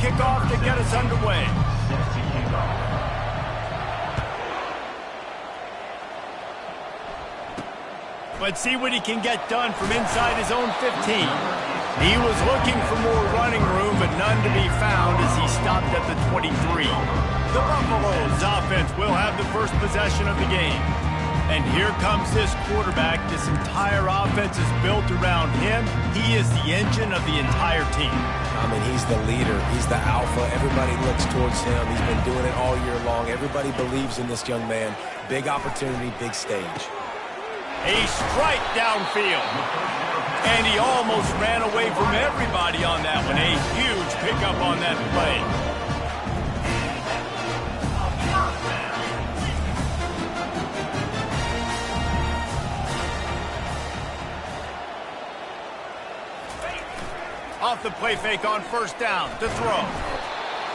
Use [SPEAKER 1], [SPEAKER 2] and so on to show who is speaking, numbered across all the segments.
[SPEAKER 1] kickoff to get us underway. Let's see what he can get done from inside his own 15. He was looking for more running room, but none to be found as he stopped at the 23. The Buffaloes offense will have the first possession of the game. And here comes this quarterback. This entire offense is built around him. He is the engine of the entire team.
[SPEAKER 2] I mean, he's the leader. He's the alpha. Everybody looks towards him. He's been doing it all year long. Everybody believes in this young man. Big opportunity, big stage.
[SPEAKER 1] A strike downfield. And he almost ran away from everybody on that one. A huge pickup on that play. Off the play fake on first down to throw.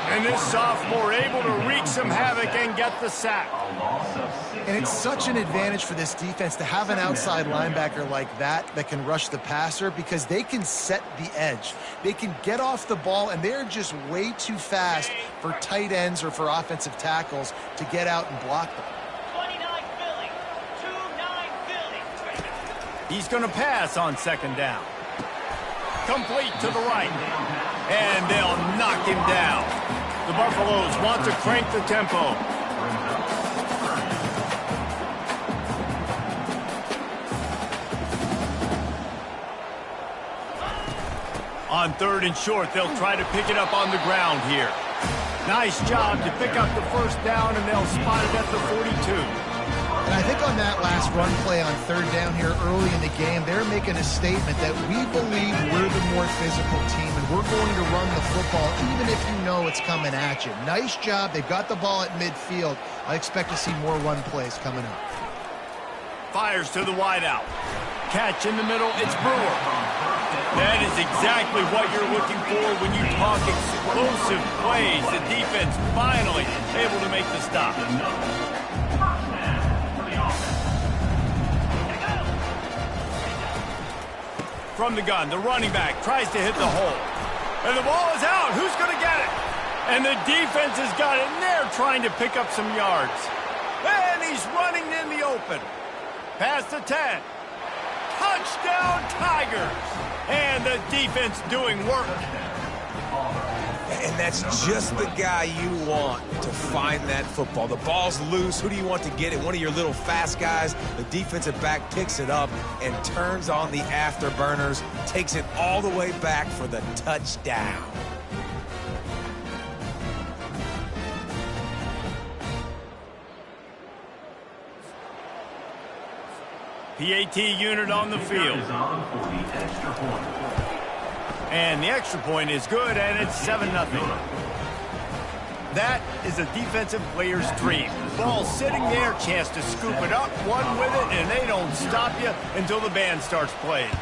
[SPEAKER 1] And this sophomore able to wreak some havoc and get the sack.
[SPEAKER 3] And it's such an advantage for this defense to have an outside linebacker like that can rush the passer because they can set the edge. They can get off the ball, and they're just way too fast for tight ends or for offensive tackles to get out and block them.
[SPEAKER 1] 29 Philly, 2-9 Philly. He's going to pass on second down. Complete to the right. And they'll knock him down. The Buffaloes want to crank the tempo. On third and short, they'll try to pick it up on the ground here. Nice job to pick up the first down, and they'll spot it at the 42.
[SPEAKER 3] And I think on that last run play on third down here early in the game, they're making a statement that we believe we're the more physical team and we're going to run the football even if you know it's coming at you. Nice job. They've got the ball at midfield. I expect to see more run plays coming up.
[SPEAKER 1] Fires to the wideout. Catch in the middle. It's Brewer. That is exactly what you're looking for when you talk explosive plays. The defense finally able to make the stop. From the gun, the running back tries to hit the hole. And the ball is out. Who's going to get it? And the defense has got it, and they're trying to pick up some yards. And he's running in the open. Past the 10. Touchdown, Tigers. And the defense doing work.
[SPEAKER 2] And that's just the guy you want to find that football. The ball's loose. Who do you want to get it? One of your little fast guys. The defensive back picks it up and turns on the afterburners, takes it all the way back for the touchdown.
[SPEAKER 1] PAT unit on the field. And the extra point is good, and it's 7-0. That is a defensive player's dream. Ball sitting there, chance to scoop it up, one with it, and they don't stop you until the band starts playing.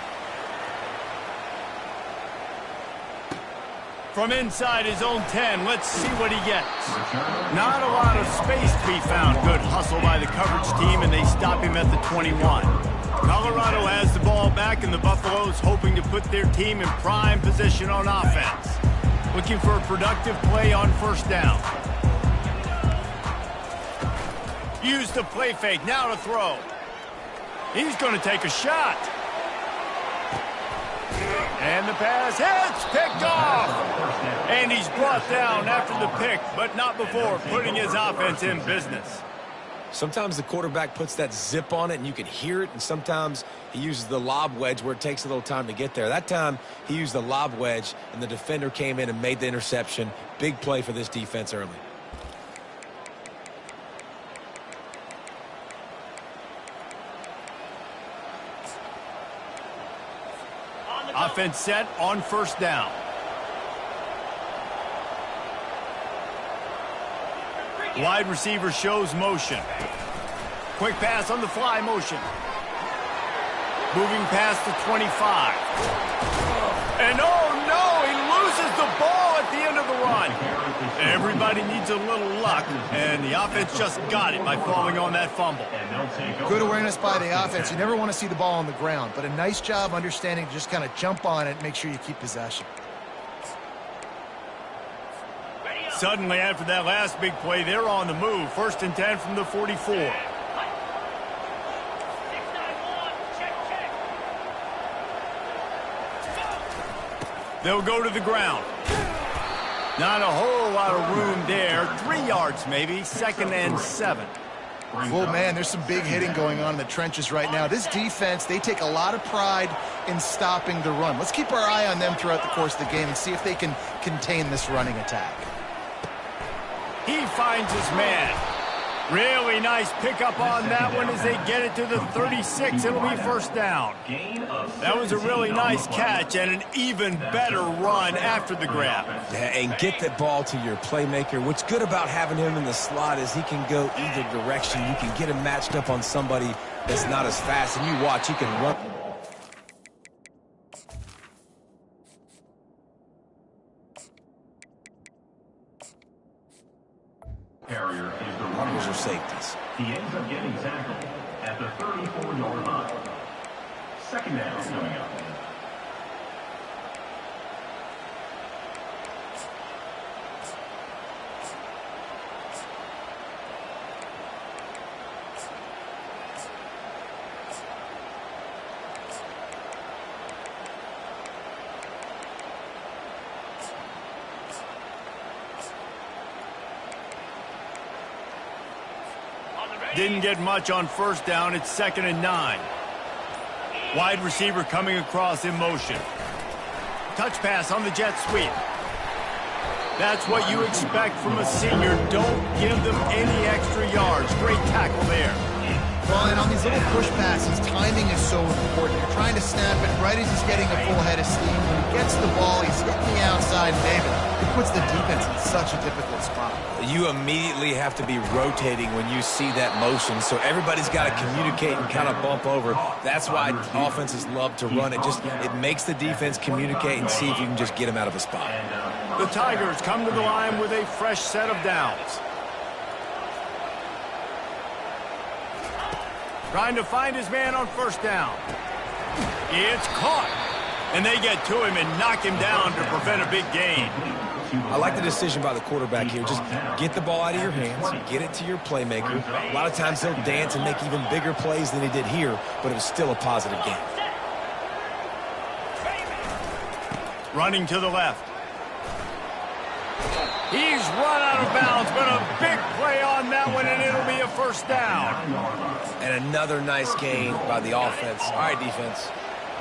[SPEAKER 1] From inside his own 10, let's see what he gets. Not a lot of space to be found. Good hustle by the coverage team, and they stop him at the 21. Colorado has the ball back, and the Buffaloes hoping to put their team in prime position on offense. Looking for a productive play on first down. Use the play fake, now to throw. He's going to take a shot. And the pass hits, picked off. And he's brought down after the pick, but not before putting his offense in business.
[SPEAKER 2] Sometimes the quarterback puts that zip on it and you can hear it, and sometimes he uses the lob wedge where it takes a little time to get there. That time he used the lob wedge and the defender came in and made the interception. Big play for this defense early.
[SPEAKER 1] Offense set on first down. Wide receiver shows motion. Quick pass on the fly motion. Moving past the 25. And oh no, he loses the ball at the end of the run. Everybody needs a little luck, and the offense just got it by falling on that fumble.
[SPEAKER 3] Good awareness by the offense. You never want to see the ball on the ground, but a nice job understanding to just kind of jump on it and make sure you keep possession.
[SPEAKER 1] Suddenly, after that last big play, they're on the move. 1st and 10 from the 44. They'll go to the ground. Not a whole lot of room there. 3 yards maybe. 2nd and 7.
[SPEAKER 3] Well, man, there's some big hitting going on in the trenches right now. This defense, they take a lot of pride in stopping the run. Let's keep our eye on them throughout the course of the game and see if they can contain this running attack.
[SPEAKER 1] He finds his man. Really nice pickup on that one as they get it to the 36. It'll be 1st down. That was a really nice catch and an even better run after the grab.
[SPEAKER 2] Yeah, and get the ball to your playmaker. What's good about having him in the slot is he can go either direction. You can get him matched up on somebody that's not as fast, and you watch, he can run.
[SPEAKER 4] Carrier is the
[SPEAKER 2] Runners or safeties.
[SPEAKER 4] He ends up getting tackled at the 34-yard line. 2nd down coming up.
[SPEAKER 1] Didn't get much on 1st down. It's 2nd and 9. Wide receiver coming across in motion. Touch pass on the jet sweep. That's what you expect from a senior. Don't give them any extra yards. Great tackle there.
[SPEAKER 3] Well, and on these little push passes, timing is so important. You're trying to snap it right as he's getting a full head of steam. When he gets the ball, he's hitting the outside. David, it puts the defense in such a difficult spot.
[SPEAKER 2] You immediately have to be rotating when you see that motion, so everybody's got to communicate and kind of bump over. That's why offenses love to run it. It makes the defense communicate and see if you can just get him out of a spot.
[SPEAKER 1] The Tigers come to the line with a fresh set of downs. Trying to find his man on 1st down. It's caught. And they get to him and knock him down to prevent a big gain.
[SPEAKER 2] I like the decision by the quarterback here. Just get the ball out of your hands, get it to your playmaker. A lot of times he'll dance and make even bigger plays than he did here, but it was still a positive game.
[SPEAKER 1] Running to the left. He's run out of bounds, but a big play on that one, and it'll be a 1st down.
[SPEAKER 2] And another nice gain by the offense. All right, defense.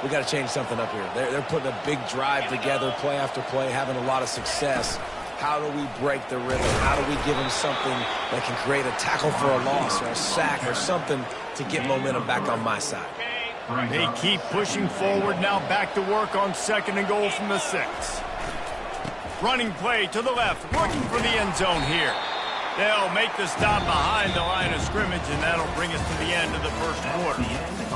[SPEAKER 2] We got to change something up here. They're putting a big drive together, play after play, having a lot of success. How do we break the rhythm? How do we give them something that can create a tackle for a loss or a sack or something to get momentum back on my side?
[SPEAKER 1] They keep pushing forward. Now back to work on 2nd and goal from the 6. Running play to the left, looking for the end zone here. They'll make the stop behind the line of scrimmage, and that'll bring us to the end of the 1st quarter.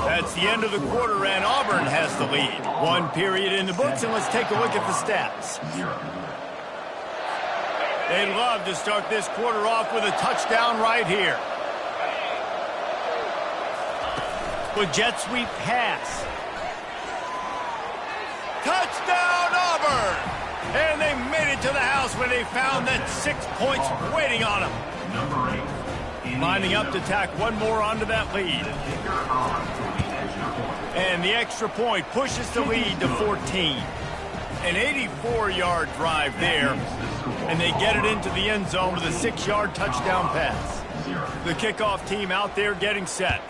[SPEAKER 1] That's the end of the quarter, and Auburn has the lead. 1 period in the books, and let's take a look at the stats. They'd love to start this quarter off with a touchdown right here. With jet sweep pass. Touchdown, Auburn! And they made it to the house when they found that 6 points waiting on them. Lining up to tack one more onto that lead. And the extra point pushes the lead to 14. An 84-yard drive there. And they get it into the end zone with a 6-yard touchdown pass. The kickoff team out there getting set.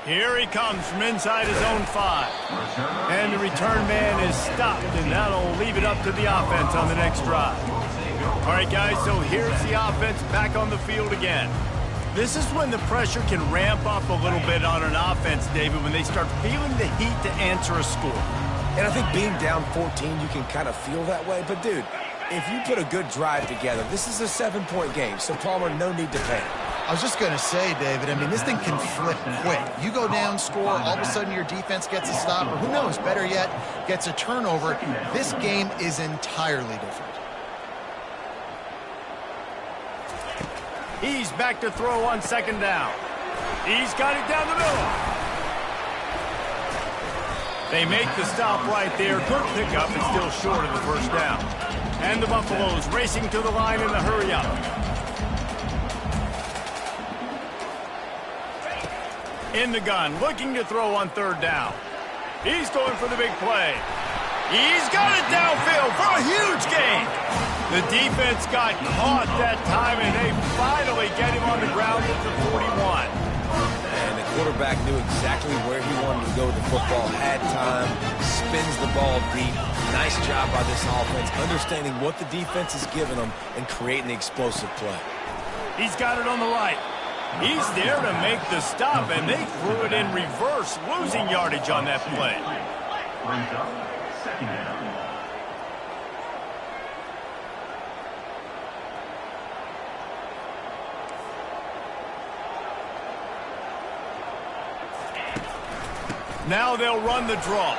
[SPEAKER 1] Here he comes from inside his own 5. And the return man is stopped, and that'll leave it up to the offense on the next drive. All right, guys, so here's the offense back on the field again. This is when the pressure can ramp up a little bit on an offense, David, when they start feeling the heat to answer a score.
[SPEAKER 2] And I think being down 14, you can kind of feel that way. But, dude, if you put a good drive together, this is a 7-point game, so Palmer, no need to panic.
[SPEAKER 3] I was just going to say, David, I mean, this thing can flip quick. You go down, score, all of a sudden your defense gets a stop, or who knows, better yet, gets a turnover. This game is entirely different.
[SPEAKER 1] He's back to throw on 2nd down. He's got it down the middle. They make the stop right there. Good pickup, but still short of the first down. And the Buffaloes racing to the line in the hurry-up. In the gun, looking to throw on third down. He's going for the big play. He's got it downfield for a huge gain. The defense got caught that time, and they finally get him on the ground at the 41.
[SPEAKER 2] And the quarterback knew exactly where he wanted to go with the football, had time, spins the ball deep. Nice job by this offense, understanding what the defense is giving them and creating the explosive play.
[SPEAKER 1] He's got it on the right. He's there to make the stop, and they threw it in reverse, losing yardage on that play.
[SPEAKER 4] Brings up second down.
[SPEAKER 1] Now they'll run the draw.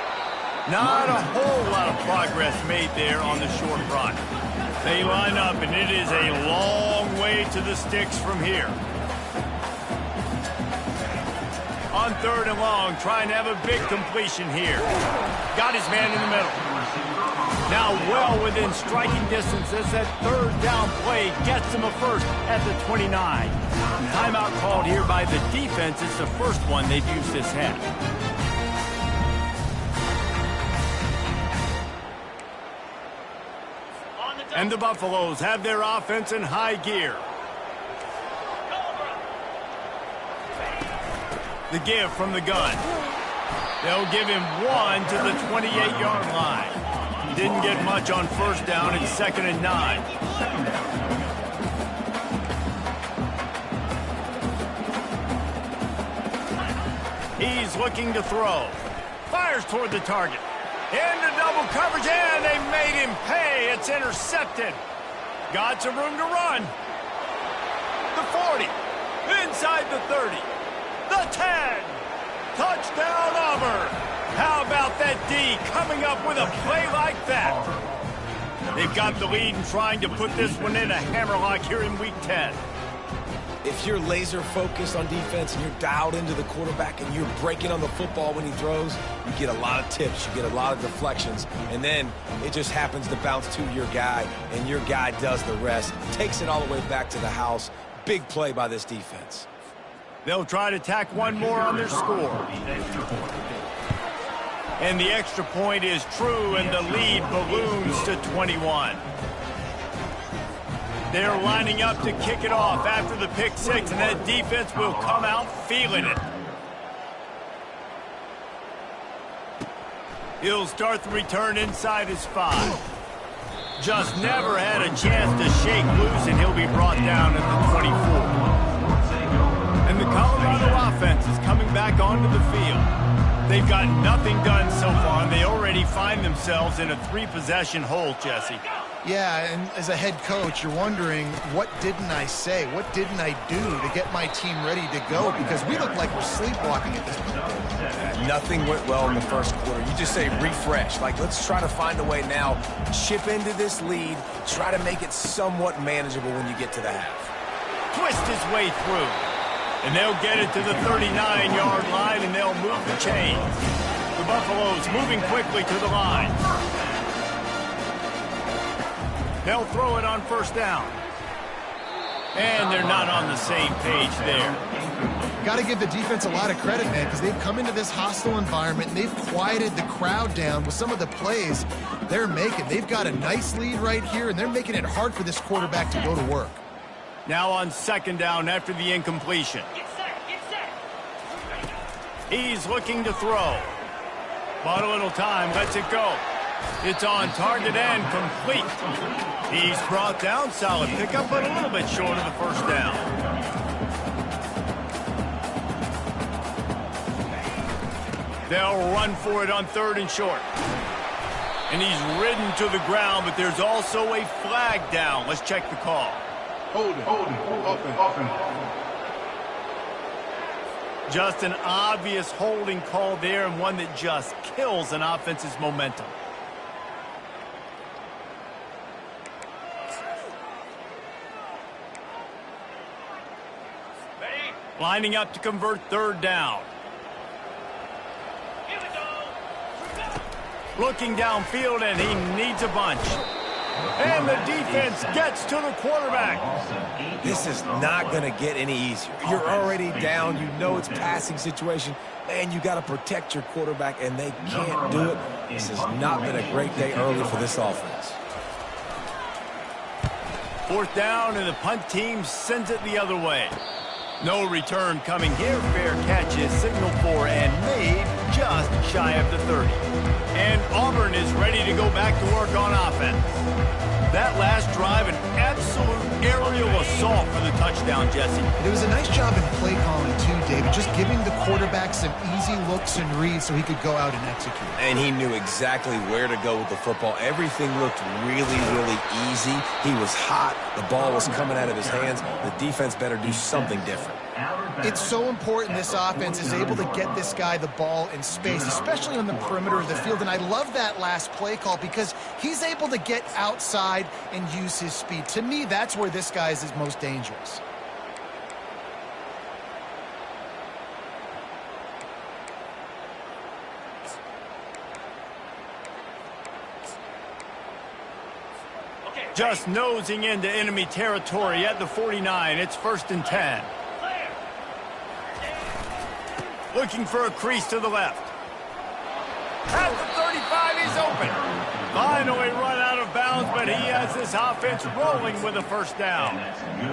[SPEAKER 1] Not a whole lot of progress made there on the short run. They line up, and it is a long way to the sticks from here. On third and long, trying to have a big completion here. Got his man in the middle. Now well within striking distance as that third down play gets him a first at the 29. Timeout called here by the defense. It's the first one they've used this half. And the Buffaloes have their offense in high gear. The give from the gun. They'll give him one to the 28-yard line. Didn't get much on first down. It's 2nd and 9. He's looking to throw. Fires toward the target. Into double coverage, and they made him pay. It's intercepted. Got some room to run. The 40. Inside the 30. The 10. Touchdown, Auburn. How about that D coming up with a play like that? They've got the lead and trying to put this one in a hammerlock here in Week 10.
[SPEAKER 2] If you're laser focused on defense and you're dialed into the quarterback and you're breaking on the football when he throws, you get a lot of tips, you get a lot of deflections, and then it just happens to bounce to your guy, and your guy does the rest, takes it all the way back to the house. Big play by this defense.
[SPEAKER 1] They'll try to tack one more on their score. And the extra point is true, and the lead balloons to 21. They're lining up to kick it off after the pick six, and that defense will come out feeling it. He'll start the return inside his 5. Just never had a chance to shake loose, and he'll be brought down at the 24. And the Colorado offense is coming back onto the field. They've got nothing done so far, and they already find themselves in a 3-possession hole, Jesse.
[SPEAKER 3] Yeah, and as a head coach, you're wondering, what didn't I say? What didn't I do to get my team ready to go? Because we look like we're sleepwalking at this point.
[SPEAKER 2] Nothing went well in the first quarter. You just say refresh. Like, let's try to find a way now, chip into this lead, try to make it somewhat manageable when you get to the half.
[SPEAKER 1] Twist his way through. And they'll get it to the 39-yard line, and they'll move the chains. The Buffaloes moving quickly to the line. They'll throw it on first down. And they're not on the same page there.
[SPEAKER 3] Got to give the defense a lot of credit, man, because they've come into this hostile environment, and they've quieted the crowd down with some of the plays they're making. They've got a nice lead right here, and they're making it hard for this quarterback to go to work.
[SPEAKER 1] Now on second down after the incompletion. He's looking to throw. Bought a little time, lets it go. It's on target and complete. He's brought down, solid pickup, but a little bit short of the first down. They'll run for it on third and short. And he's ridden to the ground, but there's also a flag down. Let's check the call.
[SPEAKER 5] Holding, offense.
[SPEAKER 1] Just an obvious holding call there, and one that just kills an offense's momentum. Lining up to convert third down. Looking downfield, and he needs a bunch. And the defense gets to the quarterback.
[SPEAKER 2] This is not going to get any easier. You're already down. You know it's passing situation. And you got to protect your quarterback, and they can't do it. This has not been a great day early for this offense.
[SPEAKER 1] 4th down, and the punt team sends it the other way. No return coming here. Fair catch is signaled for and made just shy of the 30. And Auburn is ready to go back to work on offense. That last drive, an absolute aerial assault for the touchdown, Jesse.
[SPEAKER 3] It was a nice job in play calling, too, David, just giving the quarterback some easy looks and reads so he could go out and execute.
[SPEAKER 2] And he knew exactly where to go with the football. Everything looked really, really easy. He was hot. The ball was coming out of his hands. The defense better do something different.
[SPEAKER 3] It's so important this offense is able to get this guy the ball in space, especially on the perimeter of the field. And I love that last play call because he's able to get outside and use his speed. To me, that's where this guy is most dangerous.
[SPEAKER 1] Just nosing into enemy territory at the 49. It's 1st and 10. Looking for a crease to the left. At the 35, he's open. Finally run out of bounds, but he has this offense rolling with a 1st down.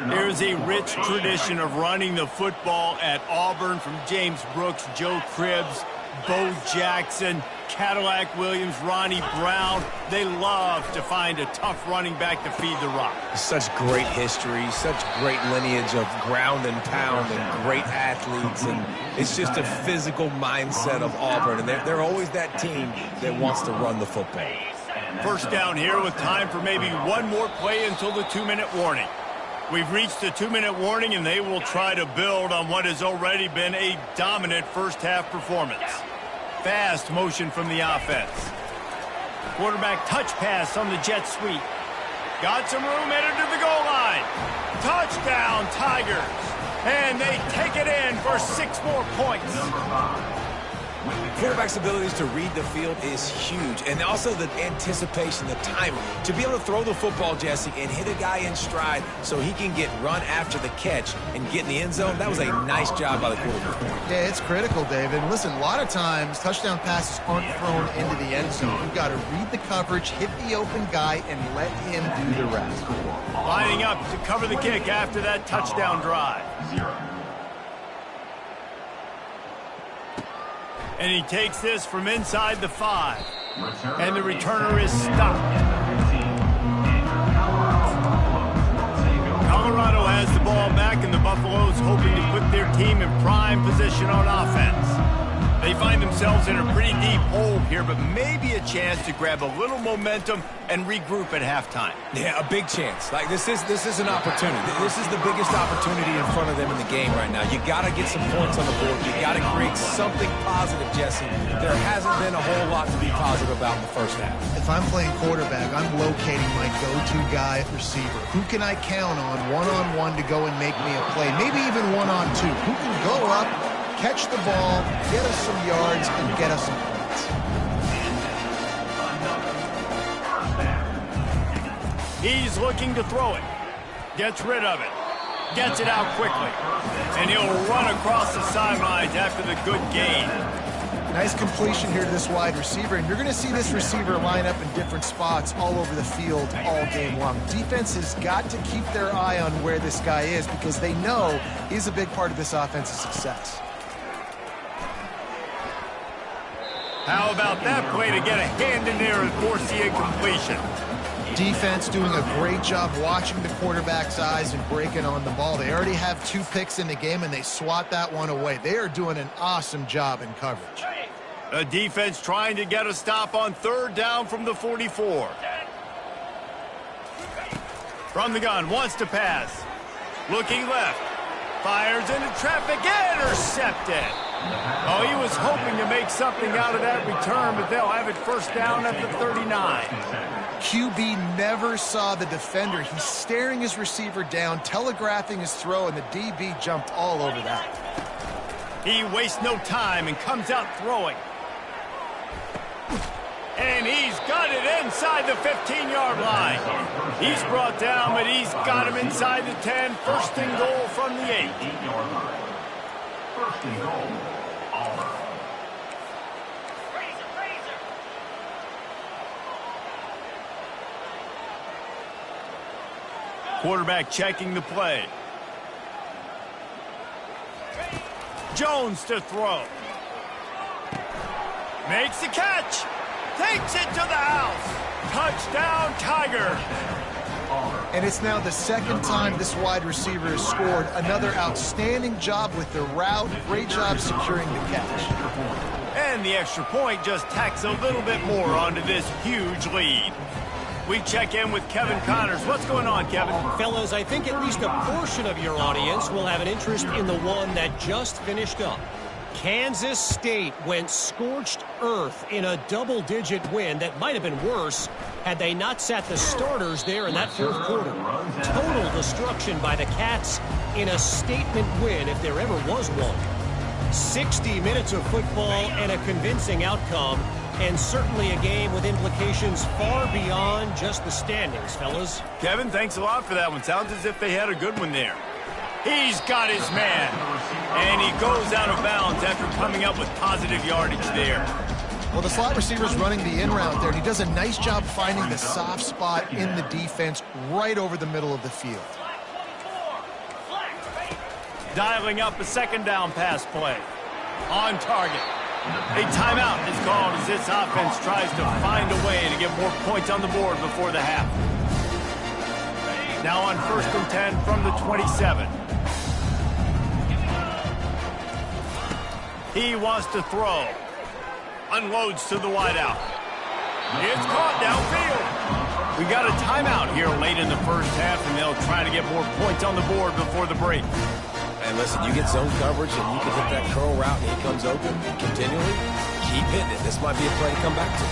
[SPEAKER 1] Here's a rich tradition of running the football at Auburn from James Brooks, Joe Cribbs, Bo Jackson, Cadillac Williams, Ronnie Brown. They love to find a tough running back to feed the rock.
[SPEAKER 2] Such great history, such great lineage of ground and pound and great athletes. And it's just a physical mindset of Auburn. And they're always that team that wants to run the football.
[SPEAKER 1] 1st down here with time for maybe one more play until the 2-minute warning. We've reached the 2-minute warning, and they will try to build on what has already been a dominant first-half performance. Fast motion from the offense. Quarterback touch pass on the jet sweep. Got some room, headed to the goal line. Touchdown, Tigers. And they take it in for 6 more points.
[SPEAKER 2] Quarterback's abilities to read the field is huge. And also the anticipation, the timing. To be able to throw the football, Jesse, and hit a guy in stride so he can get run after the catch and get in the end zone, that was a nice job by the quarterback.
[SPEAKER 3] Yeah, it's critical, David. Listen, a lot of times touchdown passes aren't thrown into the end zone. You've got to read the coverage, hit the open guy, and let him do the rest.
[SPEAKER 1] Lining up to cover the kick after that touchdown drive. And he takes this from inside the 5. And the returner is stopped. Colorado has the ball back, and the Buffaloes hoping to put their team in prime position on offense. They find themselves in a pretty deep hole here, but maybe a chance to grab a little momentum and regroup at halftime.
[SPEAKER 2] Yeah, a big chance. Like this is an opportunity. This is the biggest opportunity in front of them in the game right now. You got to get some points on the board. You got to create something positive, Jesse. There hasn't been a whole lot to be positive about in the first half.
[SPEAKER 3] If I'm playing quarterback, I'm locating my go-to guy at receiver. Who can I count on one-on-one to go and make me a play? Maybe even one-on-two. Who can go up, catch the ball, get us some yards, and get us some points.
[SPEAKER 1] He's looking to throw it. Gets rid of it. Gets it out quickly. And he'll run across the sidelines after the good gain.
[SPEAKER 3] Nice completion here to this wide receiver. And you're going to see this receiver line up in different spots all over the field all game long. Defense has got to keep their eye on where this guy is because they know he's a big part of this offense's success.
[SPEAKER 1] How about that play to get a hand in there and force the incompletion?
[SPEAKER 3] Defense doing a great job watching the quarterback's eyes and breaking on the ball. They already have 2 picks in the game, and they swat that one away. They are doing an awesome job in coverage.
[SPEAKER 1] The defense trying to get a stop on 3rd down from the 44. From the gun, wants to pass. Looking left. Fires into traffic, intercepted. Oh, he was hoping to make something out of that return, but they'll have it 1st down at the 39.
[SPEAKER 3] QB never saw the defender. He's staring his receiver down, telegraphing his throw, and the DB jumped all over that.
[SPEAKER 1] He wastes no time and comes out throwing. And he's got it inside the 15-yard line. He's brought down, but he's got him inside the 10. First and goal from the 8.
[SPEAKER 4] 8-yard line. First and goal, Auburn.
[SPEAKER 1] Quarterback checking the play. Jones to throw. Makes the catch. Takes it to the house. Touchdown, Tigers.
[SPEAKER 3] And it's now the second time this wide receiver has scored. Another outstanding job with the route. Great job securing the catch.
[SPEAKER 1] And the extra point just tacks a little bit more onto this huge lead. We check in with Kevin Connors. What's going on, Kevin?
[SPEAKER 6] Fellas, I think at least a portion of your audience will have an interest in the one that just finished up. Kansas State went scorched earth in a double-digit win that might have been worse had they not sat the starters there in that fourth quarter. Total destruction by the Cats in a statement win if there ever was one. 60 minutes of football and a convincing outcome, and certainly a game with implications far beyond just the standings, fellas.
[SPEAKER 1] Kevin, thanks a lot for that one. Sounds as if they had a good one there. He's got his man, and he goes out of bounds after coming up with positive yardage there.
[SPEAKER 3] Well, the slot receiver's running the in route there, and he does a nice job finding the soft spot in the defense right over the middle of the field.
[SPEAKER 1] Dialing up a second down pass play. On target. A timeout is called as this offense tries to find a way to get more points on the board before the half. Now on 1st and 10 from the 27. He wants to throw. Unloads to the wideout. It's caught downfield. We got a timeout here late in the first half, and they'll try to get more points on the board before the break.
[SPEAKER 2] And listen, you get zone coverage and you can hit that curl route and he comes open continually. Keep hitting it. This might be a play to come back to.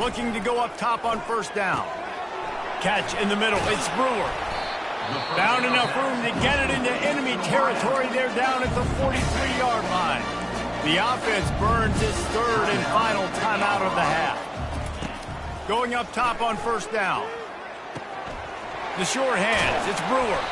[SPEAKER 1] Looking to go up top on 1st down. Catch in the middle. It's Brewer. Found enough room to get it into enemy territory. They're down at the 43-yard line. The offense burns its third and final timeout of the half. Going up top on 1st down. The short hands. It's Brewer.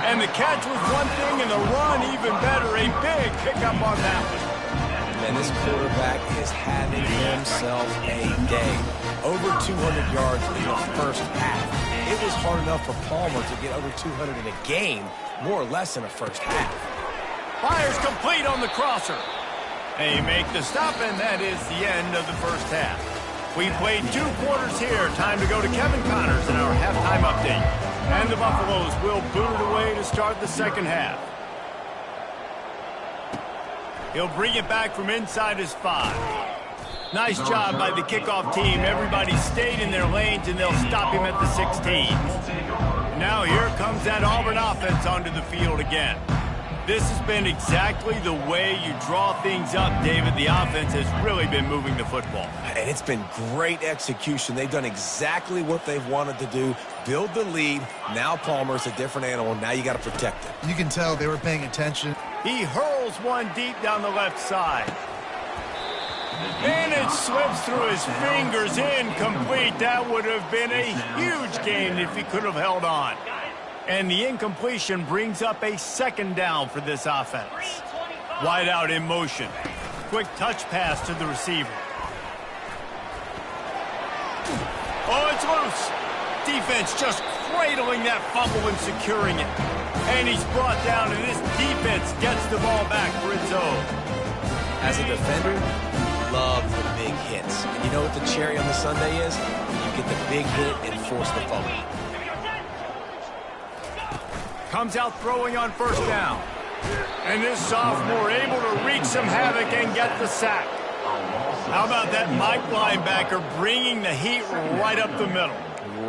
[SPEAKER 1] And the catch was one thing, and the run even better. A big pickup on that one.
[SPEAKER 2] And this quarterback is having himself a day. Over 200 yards in the first half. It was hard enough for Palmer to get over 200 in a game, more or less in a first half.
[SPEAKER 1] Fires complete on the crosser. They make the stop, and that is the end of the first half. We played 2 quarters here. Time to go to Kevin Connors in our halftime update. And the Buffaloes will boot it away to start the second half. He'll bring it back from inside his 5. Nice job by the kickoff team. Everybody stayed in their lanes, and they'll stop him at the 16. Now here comes that Auburn offense onto the field again. This has been exactly the way you draw things up, David. The offense has really been moving the football.
[SPEAKER 2] And it's been great execution. They've done exactly what they've wanted to do. Build the lead. Now Palmer's a different animal. Now you got to protect it.
[SPEAKER 3] You can tell they were paying attention.
[SPEAKER 1] He hurls one deep down the left side. And it slips through his fingers, incomplete. That would have been a huge gain if he could have held on. And the incompletion brings up a second down for this offense. Wide out in motion. Quick touch pass to the receiver. Oh, it's loose. Defense just cradling that fumble and securing it. And he's brought down, and this defense gets the ball back for its own.
[SPEAKER 2] As a defender, you love the big hits. And you know what the cherry on the sundae is? You get the big hit and force the fumble.
[SPEAKER 1] Comes out throwing on 1st down. And this sophomore able to wreak some havoc and get the sack. How about that Mike linebacker bringing the heat right up the middle?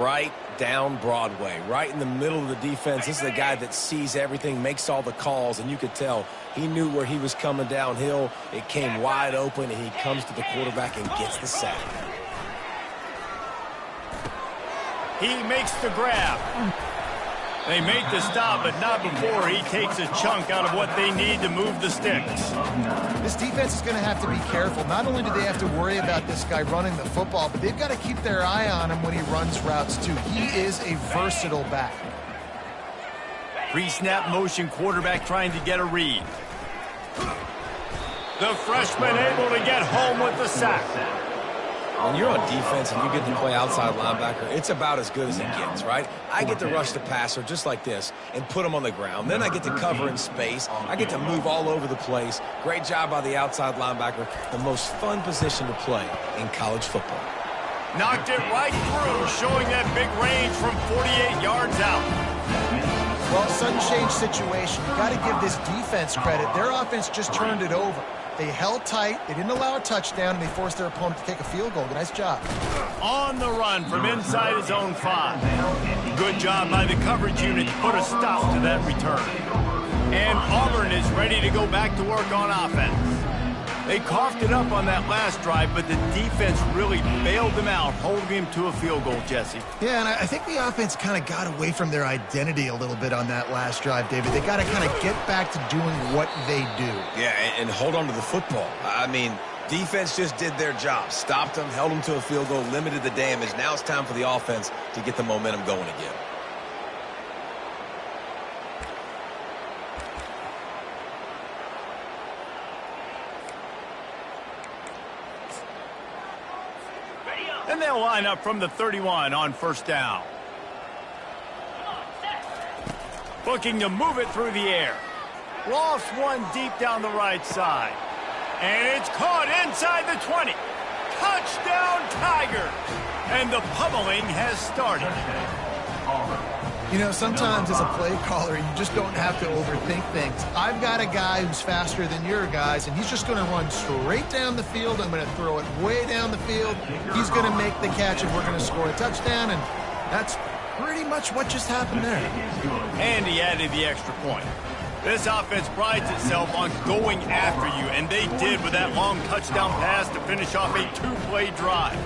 [SPEAKER 2] Right down Broadway, right in the middle of the defense. This is the guy that sees everything, makes all the calls, and you could tell he knew where he was coming downhill. It came wide open, and he comes to the quarterback and gets the sack.
[SPEAKER 1] He makes the grab. They make the stop, but not before he takes a chunk out of what they need to move the sticks.
[SPEAKER 3] This defense is going to have to be careful. Not only do they have to worry about this guy running the football, but they've got to keep their eye on him when he runs routes, too. He is a versatile back.
[SPEAKER 1] Pre-snap motion quarterback trying to get a read. The freshman able to get home with the sack.
[SPEAKER 2] When you're on defense and you get to play outside linebacker, it's about as good as it gets, right? I get to rush the passer just like this and put him on the ground. Then I get to cover in space. I get to move all over the place. Great job by the outside linebacker. The most fun position to play in college football.
[SPEAKER 1] Knocked it right through, showing that big range from 48 yards out.
[SPEAKER 3] Well, sudden change situation. You got to give this defense credit. Their offense just turned it over. They held tight, they didn't allow a touchdown, and they forced their opponent to take a field goal. Nice job.
[SPEAKER 1] On the run from inside his own 5. Good job by the coverage unit to put a stop to that return. And Auburn is ready to go back to work on offense. They coughed it up on that last drive, but the defense really bailed them out, holding him to a field goal, Jesse.
[SPEAKER 3] Yeah, and I think the offense kind of got away from their identity a little bit on that last drive, David. They got to kind of get back to doing what they do.
[SPEAKER 2] Yeah, and hold on to the football. I mean, defense just did their job. Stopped them, held them to a field goal, limited the damage. Now it's time for the offense to get the momentum going again.
[SPEAKER 1] And they'll line up from the 31 on first down. Looking to move it through the air. Lofts one deep down the right side. And it's caught inside the 20. Touchdown, Tigers! And the pummeling has started.
[SPEAKER 3] You know, sometimes as a play caller, you just don't have to overthink things. I've got a guy who's faster than your guys, and he's just going to run straight down the field. I'm going to throw it way down the field. He's going to make the catch, and we're going to score a touchdown, and that's pretty much what just happened there.
[SPEAKER 1] And he added the extra point. This offense prides itself on going after you, and they did with that long touchdown pass to finish off a 2-play drive.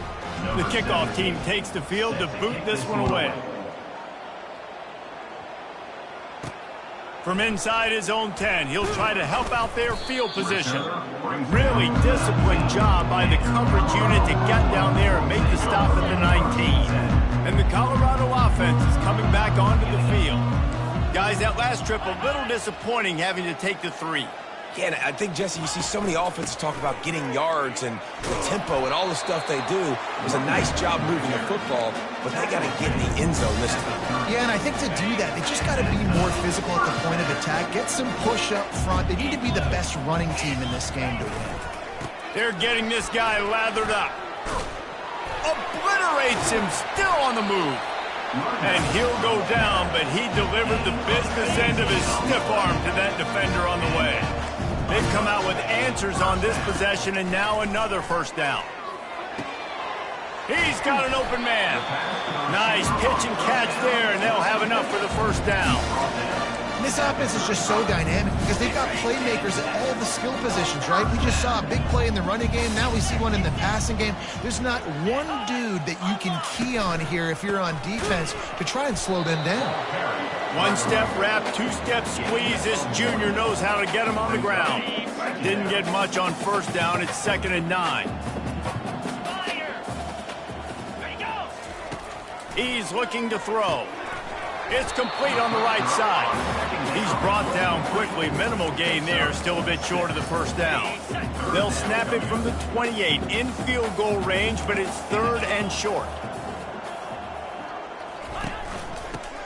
[SPEAKER 1] The kickoff team takes the field to boot this one away. From inside his own 10, he'll try to help out their field position. Really disciplined job by the coverage unit to get down there and make the stop at the 19. And the Colorado offense is coming back onto the field. Guys, that last trip a little disappointing having to take the 3.
[SPEAKER 2] Yeah, and I think, Jesse, you see so many offenses talk about getting yards and the tempo and all the stuff they do. It was a nice job moving the football, but they got to get in the end zone this time.
[SPEAKER 3] Yeah, and I think to do that, they just got to be more physical at the point of attack, get some push up front. They need to be the best running team in this game to win.
[SPEAKER 1] They're getting this guy lathered up. Obliterates him, still on the move. And he'll go down, but he delivered the business end of his stiff arm to that defender on the way. They've come out with answers on this possession, and now another first down. He's got an open man. Nice pitch and catch there, and they'll have enough for the first down.
[SPEAKER 3] And this offense is just so dynamic because they've got playmakers at all the skill positions, right? We just saw a big play in the running game. Now we see one in the passing game. There's not one dude that you can key on here if you're on defense to try and slow them down.
[SPEAKER 1] One-step wrap, two-step squeeze. This junior knows how to get him on the ground. Didn't get much on first down. It's 2nd and 9. He's looking to throw. It's complete on the right side. He's brought down quickly. Minimal gain there. Still a bit short of the first down. They'll snap it from the 28 in field goal range, but it's 3rd and short.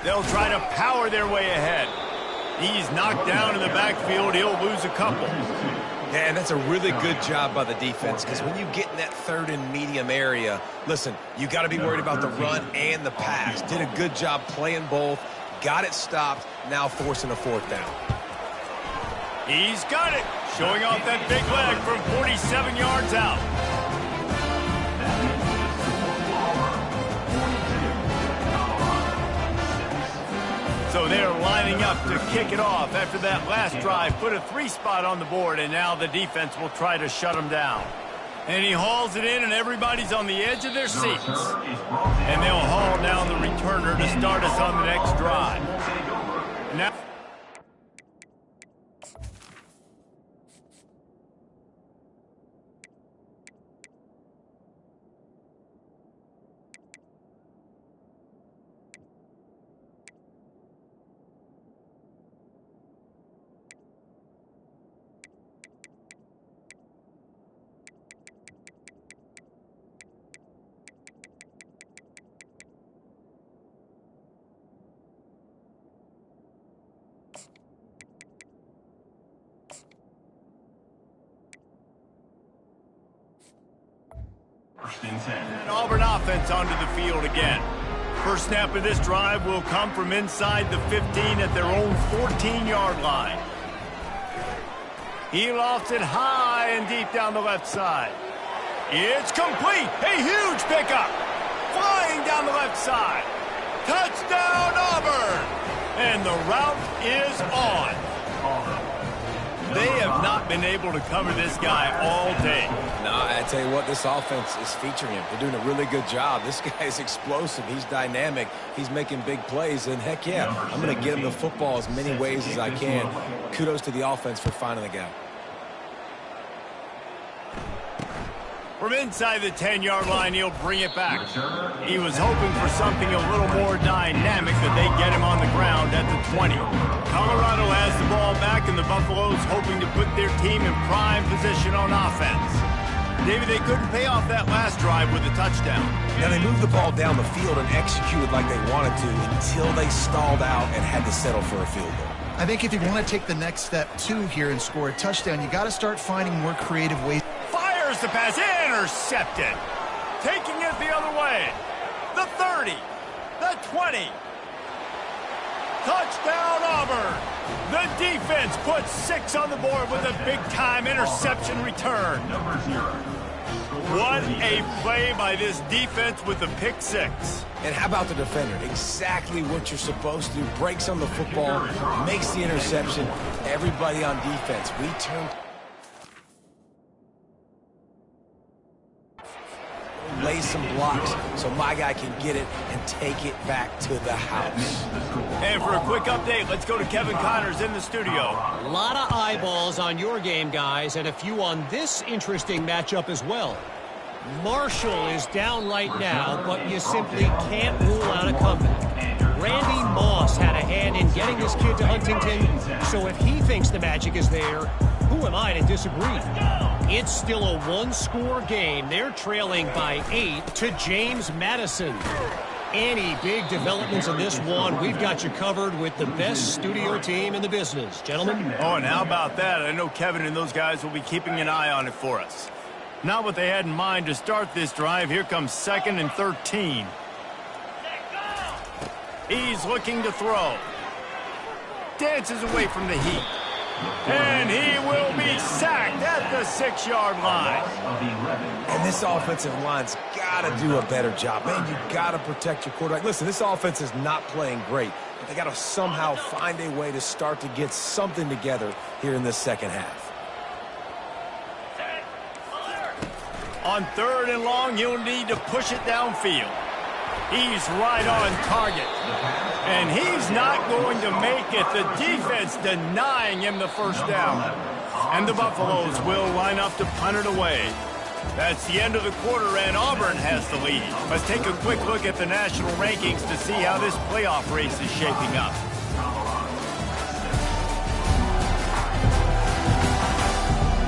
[SPEAKER 1] They'll try to power their way ahead. He's knocked down in the backfield. He'll lose a couple.
[SPEAKER 2] Yeah, and that's a really good job by the defense because when you get in that 3rd and medium area, listen, you got to be worried about the run and the pass. Did a good job playing both, got it stopped, now forcing a 4th down.
[SPEAKER 1] He's got it, showing off that big leg from 47 yards out. So they're lining up to kick it off after that last drive. Put a 3 spot on the board, and now the defense will try to shut him down. And he hauls it in, and everybody's on the edge of their seats. And they'll haul down the returner to start us on the next drive.
[SPEAKER 4] and 10.
[SPEAKER 1] And Auburn offense onto the field again. First snap of this drive will come from inside the 15 at their own 14-yard line. He lofts it high and deep down the left side. It's complete. A huge pickup. Flying down the left side. Touchdown, Auburn. And the route is on. They have not been able to cover this guy all day.
[SPEAKER 2] No, I tell you what, this offense is featuring him. They're doing a really good job. This guy is explosive. He's dynamic. He's making big plays. And heck yeah, I'm going to get him the football as many ways as I can. Kudos to the offense for finding the guy.
[SPEAKER 1] From inside the 10-yard line, he'll bring it back. He was hoping for something a little more dynamic, but they get him on the ground at the 20. Colorado has the ball back, and the Buffaloes hoping to put their team in prime position on offense. David, they couldn't pay off that last drive with a touchdown.
[SPEAKER 2] Now, they moved the ball down the field and executed like they wanted to until they stalled out and had to settle for a field goal.
[SPEAKER 3] I think if you want to take the next step, too, here and score a touchdown, you got to start finding more creative ways.
[SPEAKER 1] Fires the pass, intercepted. Taking it the other way. The 30, the 20. Touchdown, Auburn. The defense puts 6 on the board with a big-time interception return. What a play by this defense with the pick 6.
[SPEAKER 2] And how about the defender? Exactly what you're supposed to do. Breaks on the football, makes the interception. Everybody on defense, we turn... lay some blocks so my guy can get it and take it back to the house.
[SPEAKER 1] And for a quick update, let's go to Kevin Connors in the studio.
[SPEAKER 6] A lot of eyeballs on your game, guys, and a few on this interesting matchup as well. Marshall is down right now, but you simply can't rule out a comeback. Randy Moss had a hand in getting this kid to Huntington, so if he thinks the magic is there, who am I to disagree? It's still a one-score game. They're trailing by 8 to James Madison. Any big developments in this one, we've got you covered with the best studio team in the business. Gentlemen?
[SPEAKER 1] Oh, and how about that? I know Kevin and those guys will be keeping an eye on it for us. Not what they had in mind to start this drive. Here comes 2nd and 13. He's looking to throw. Dances away from the heat. And he will be sacked at the 6-yard line.
[SPEAKER 2] And this offensive line's got to do a better job. Man, you got to protect your quarterback. Listen, this offense is not playing great, but they got to somehow find a way to start to get something together here in this second half.
[SPEAKER 1] On 3rd and long, he'll need to push it downfield. He's right on target. And he's not going to make it. The defense denying him the first down. And the Buffaloes will line up to punt it away. That's the end of the quarter, and Auburn has the lead. Let's take a quick look at the national rankings to see how this playoff race is shaping up.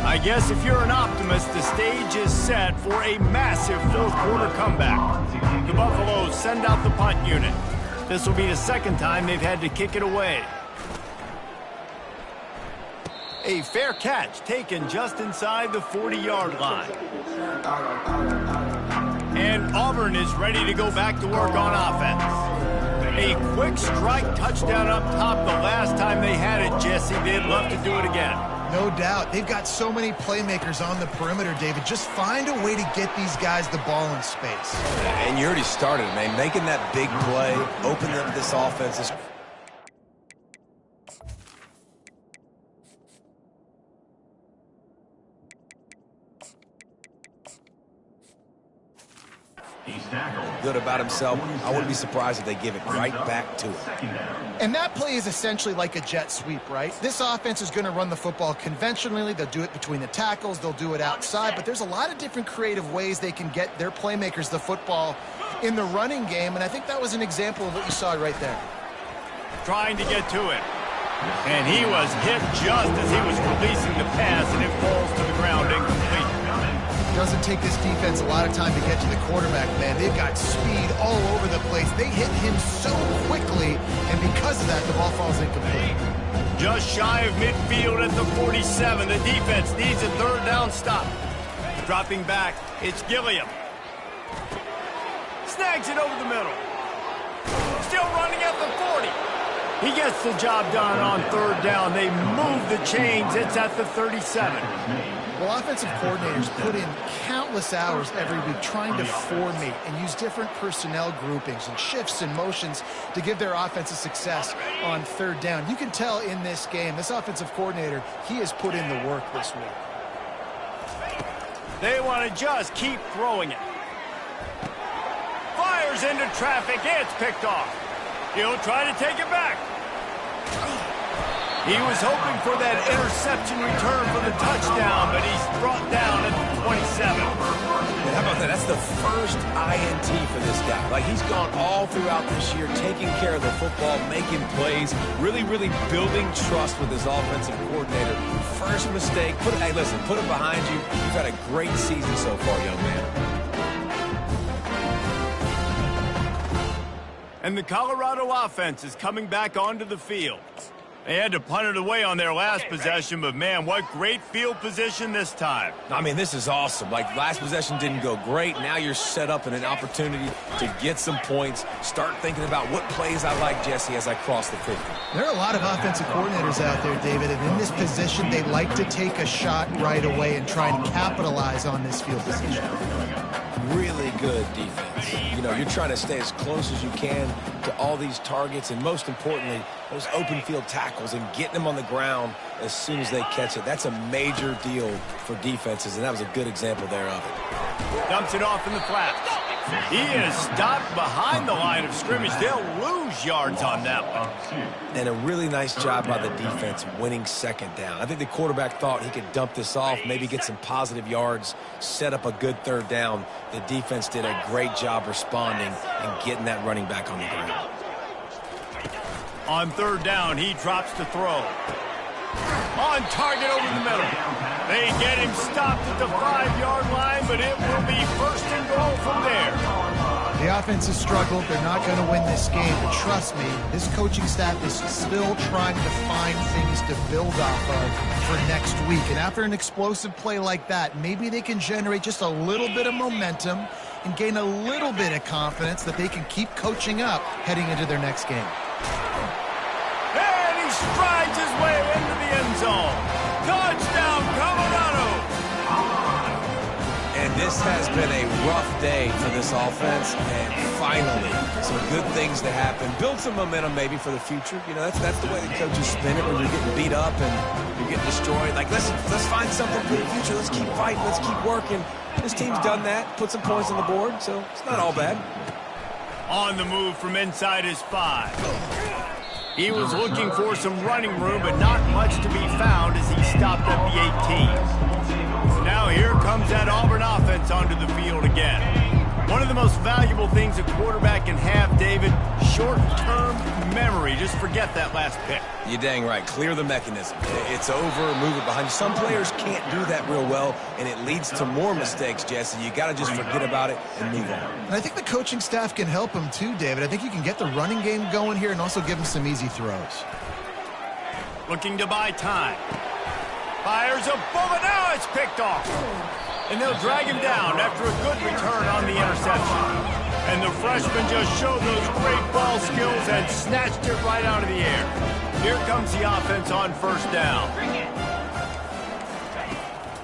[SPEAKER 1] I guess if you're an optimist, the stage is set for a massive fourth-quarter comeback. The Buffaloes send out the punt unit. This will be the second time they've had to kick it away. A fair catch taken just inside the 40-yard line. And Auburn is ready to go back to work on offense. A quick strike touchdown up top the last time they had it, Jesse. They'd love to do it again.
[SPEAKER 3] No doubt. They've got so many playmakers on the perimeter, David. Just find a way to get these guys the ball in space.
[SPEAKER 2] And you already started, man. Making that big play, opening up this offense. Good about himself. I wouldn't be surprised if they give it right back to him.
[SPEAKER 3] And that play is essentially like a jet sweep, right? This offense is going to run the football conventionally. They'll do it between the tackles. They'll do it outside. But there's a lot of different creative ways they can get their playmakers the football in the running game. And I think that was an example of what you saw right there.
[SPEAKER 1] Trying to get to it. And he was hit just as he was releasing the pass, and it falls to the ground incomplete.
[SPEAKER 3] Doesn't take this defense a lot of time to get to the quarterback, man. They've got speed all over the place. They hit him so quickly, and because of that, the ball falls incomplete.
[SPEAKER 1] Just shy of midfield at the 47. The defense needs a third down stop. Dropping back, it's Gilliam. drags it over the middle. Still running at the 40. He gets the job done on third down. They move the chains. It's at the 37.
[SPEAKER 3] Well, offensive coordinators put in countless hours every week trying to formate and use different personnel groupings and shifts and motions to give their offensive success on third down. You can tell in this game, this offensive coordinator, he has put in the work this week.
[SPEAKER 1] They want to just keep throwing it. Fires into traffic. It's picked off. He'll try to take it back. He was hoping for that interception return for the touchdown, but he's brought down at the 27.
[SPEAKER 2] And how about that? That's the first INT for this guy. Like, he's gone all throughout this year, taking care of the football, making plays, really building trust with his offensive coordinator. First mistake, hey, listen, put it behind you. You've had a great season so far, young man.
[SPEAKER 1] And the Colorado offense is coming back onto the field. They had to punt it away on their last possession, but, man, what great field position this time.
[SPEAKER 2] I mean, this is awesome. Like, last possession didn't go great. Now you're set up in an opportunity to get some points. Start thinking about what plays I like, Jesse, as I cross the 50.
[SPEAKER 3] There are a lot of offensive coordinators out there, David, and in this position, they like to take a shot right away and try and capitalize on this field position.
[SPEAKER 2] Really good defense. You know, you're trying to stay as close as you can to all these targets, and most importantly, those open field tackles and getting them on the ground as soon as they catch it. That's a major deal for defenses, and that was a good example there of it.
[SPEAKER 1] Dumps it off in the flat. He is stopped behind the line of scrimmage. They'll lose yards on that one.
[SPEAKER 2] And a really nice job by the defense winning second down. I think the quarterback thought he could dump this off, maybe get some positive yards, set up a good third down. The defense did a great job responding and getting that running back on the ground.
[SPEAKER 1] On third down, he drops to throw. On target over the middle. They get him stopped at the 5-yard line, but it will be first and goal from there.
[SPEAKER 3] The offense has struggled. They're not going to win this game, but trust me, this coaching staff is still trying to find things to build off of for next week. And after an explosive play like that, maybe they can generate just a little bit of momentum and gain a little bit of confidence that they can keep coaching up heading into their next game.
[SPEAKER 1] And he strides his way into the end zone. Touchdown, Colorado!
[SPEAKER 2] And this has been a rough day for this offense, and finally, some good things to happen. Build some momentum maybe for the future. You know, that's the way the coaches spin it when you're getting beat up and you're getting destroyed. Like, let's find something for the future. Let's keep fighting. Let's keep working. This team's done that, put some points on the board, so it's not all bad.
[SPEAKER 1] On the move from inside his 5. He was looking for some running room, but not much to be found as he stopped at the 18. Now here comes that Auburn offense onto the field again. One of the most valuable things a quarterback can have, David, short-term memory. Just forget that last pick.
[SPEAKER 2] You're dang right. Clear the mechanism. It's over, move it behind you. Some players can't do that real well, and it leads to more mistakes, Jesse. You got to just forget about it and move on.
[SPEAKER 3] And I think the coaching staff can help him too, David. I think you can get the running game going here and also give him some easy throws.
[SPEAKER 1] Looking to buy time. Fires a bullet. Now it's picked off. And they'll drag him down after a good return on the interception. And the freshman just showed those great ball skills and snatched it right out of the air. Here comes the offense on first down.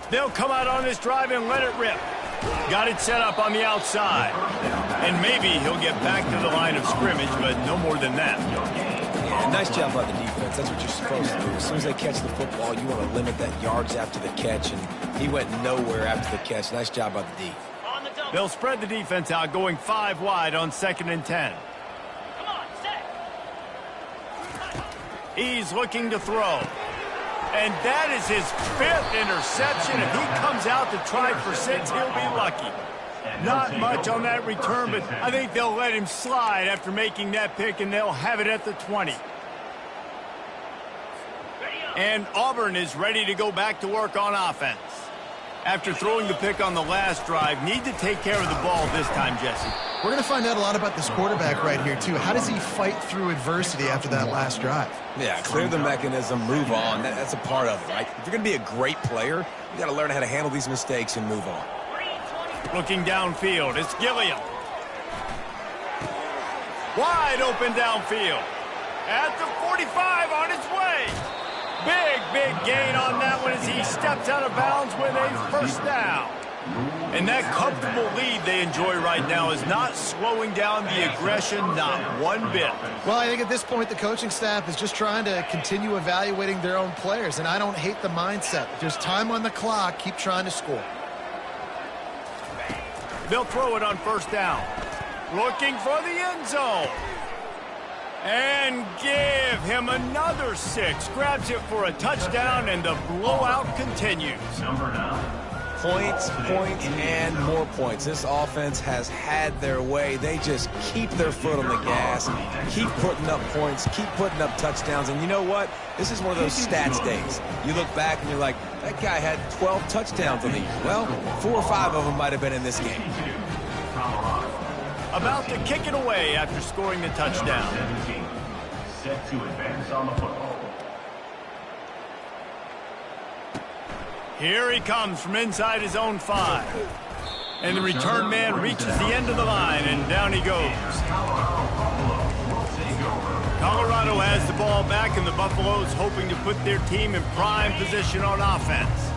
[SPEAKER 1] They'll come out on this drive and let it rip. Got it set up on the outside. And maybe he'll get back to the line of scrimmage, but no more than that.
[SPEAKER 2] Yeah, nice job by the defense. That's what you're supposed to do. As soon as they catch the football, you want to limit that yards after the catch, and he went nowhere after the catch. Nice job by the D.
[SPEAKER 1] They'll spread the defense out, going 5 wide on 2nd and 10. He's looking to throw. And that is his 5th interception. If he comes out to try for 6, he'll be lucky. Not much on that return, but I think they'll let him slide after making that pick, and they'll have it at the 20. And Auburn is ready to go back to work on offense. After throwing the pick on the last drive, need to take care of the ball this time, Jesse.
[SPEAKER 3] We're going to find out a lot about this quarterback right here, too. How does he fight through adversity after that last drive?
[SPEAKER 2] Yeah, clear the mechanism, move on. That's a part of it, right? If you're going to be a great player, you got to learn how to handle these mistakes and move on.
[SPEAKER 1] Looking downfield, it's Gilliam. Wide open downfield. At the 45 on its way. Big gain on that one as he steps out of bounds with a first down. And that comfortable lead they enjoy right now is not slowing down the aggression, not one bit.
[SPEAKER 3] Well, I think at this point the coaching staff is just trying to continue evaluating their own players, and I don't hate the mindset. There's time on the clock. Keep trying to score.
[SPEAKER 1] They'll throw it on first down. Looking for the end zone. And give him another 6. Grabs it for a touchdown, and the blowout continues.
[SPEAKER 4] Number 9.
[SPEAKER 2] Points, and more points. This offense has had their way. They just keep their foot on the gas, keep putting up points, keep putting up touchdowns. And you know what? This is one of those stats days. You look back and you're like, that guy had 12 touchdowns on the year. Well, 4 or 5 of them might have been in this game.
[SPEAKER 1] About to kick it away after scoring the touchdown.
[SPEAKER 4] 17. Set to advance on the football.
[SPEAKER 1] Here he comes from inside his own 5. And the return man reaches the end of the line, and down he goes. Colorado has the ball back, and the Buffaloes hoping to put their team in prime position on offense.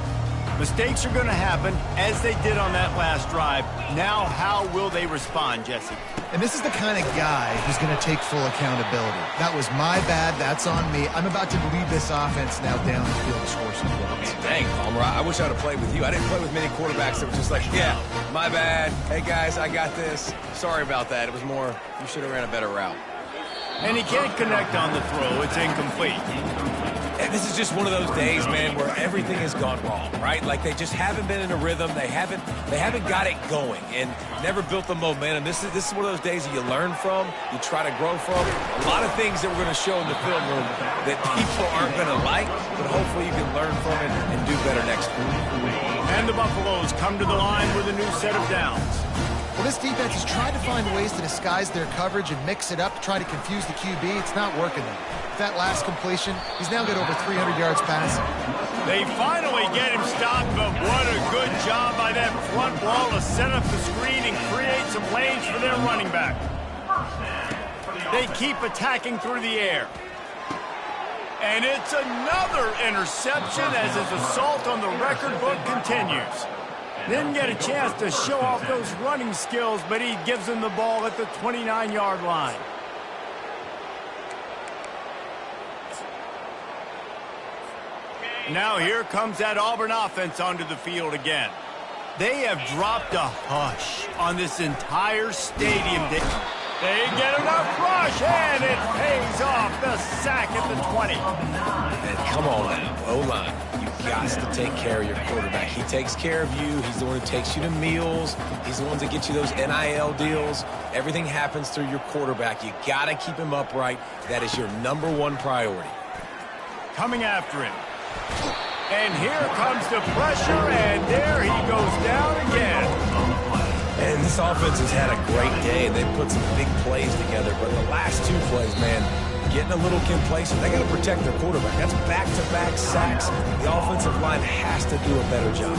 [SPEAKER 1] Mistakes are going to happen, as they did on that last drive. Now, how will they respond, Jesse?
[SPEAKER 3] And this is the kind of guy who's going to take full accountability. That was my bad. That's on me. I'm about to lead this offense now down the field to score some points.
[SPEAKER 2] Dang, Palmer, I wish I would have played with you. I didn't play with many quarterbacks that were just like, yeah, my bad. Hey, guys, I got this. Sorry about that. It was more, you should have ran a better route.
[SPEAKER 1] And he can't connect on the throw. It's incomplete.
[SPEAKER 2] And this is just one of those days, man, where everything has gone wrong, right? Like they just haven't been in a rhythm. They haven't got it going and never built the momentum. This is one of those days that you learn from, you try to grow from. A lot of things that we're going to show in the film room that people aren't going to like, but hopefully you can learn from it and do better next week.
[SPEAKER 1] And the Buffaloes come to the line with a new set of downs.
[SPEAKER 3] Well, this defense has tried to find ways to disguise their coverage and mix it up to try to confuse the QB. It's not working though. With that last completion, he's now got over 300 yards passing.
[SPEAKER 1] They finally get him stopped, but what a good job by that front wall to set up the screen and create some lanes for their running back. They keep attacking through the air. And it's another interception as his assault on the record book continues. Didn't get a chance to show off those running skills, but he gives him the ball at the 29-yard line. Now here comes that Auburn offense onto the field again. They have dropped a hush on this entire stadium. They get enough rush, and it pays off the sack at the 20.
[SPEAKER 2] And come on now, O-line. You've got to take care of your quarterback. He takes care of you. He's the one who takes you to meals. He's the one that gets you those NIL deals. Everything happens through your quarterback. You got to keep him upright. That is your #1 priority.
[SPEAKER 1] Coming after him. And here comes the pressure, and there he goes down again.
[SPEAKER 2] And this offense has had a great day. They've put some big plays together, but the last 2 plays, man, getting a little complacent. They got to protect their quarterback. That's back-to-back sacks. The offensive line has to do a better job.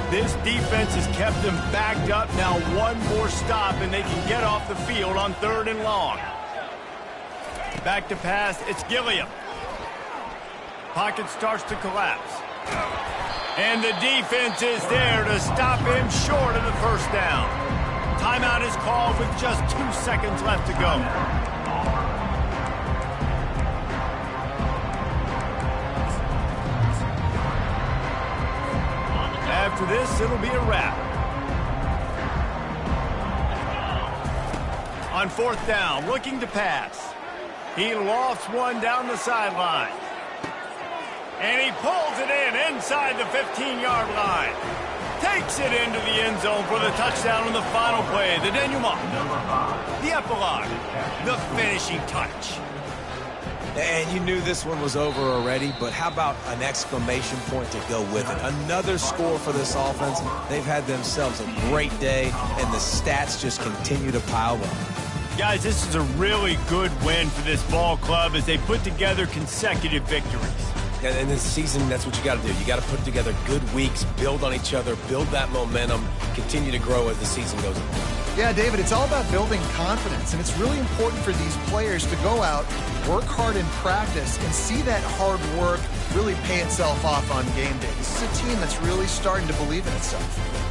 [SPEAKER 1] This defense has kept them backed up. Now one more stop, and they can get off the field on 3rd and long. Back to pass, it's Gilliam. Pocket starts to collapse. And the defense is there to stop him short of the first down. Timeout is called with just 2 seconds left to go. After this, it'll be a wrap. On 4th down, looking to pass. He lofts one down the sideline. And he pulls it in inside the 15-yard line. Takes it into the end zone for the touchdown on the final play. The denouement, the epilogue, the finishing touch.
[SPEAKER 2] And you knew this one was over already, but how about an exclamation point to go with it? Another score for this offense. They've had themselves a great day, and the stats just continue to pile up.
[SPEAKER 1] Guys, this is a really good win for this ball club as they put together consecutive victories.
[SPEAKER 2] And in this season, that's what you got to do. You got to put together good weeks, build on each other, build that momentum, continue to grow as the season goes on.
[SPEAKER 3] Yeah, David, it's all about building confidence, and it's really important for these players to go out, work hard in practice, and see that hard work really pay itself off on game day. This is a team that's really starting to believe in itself.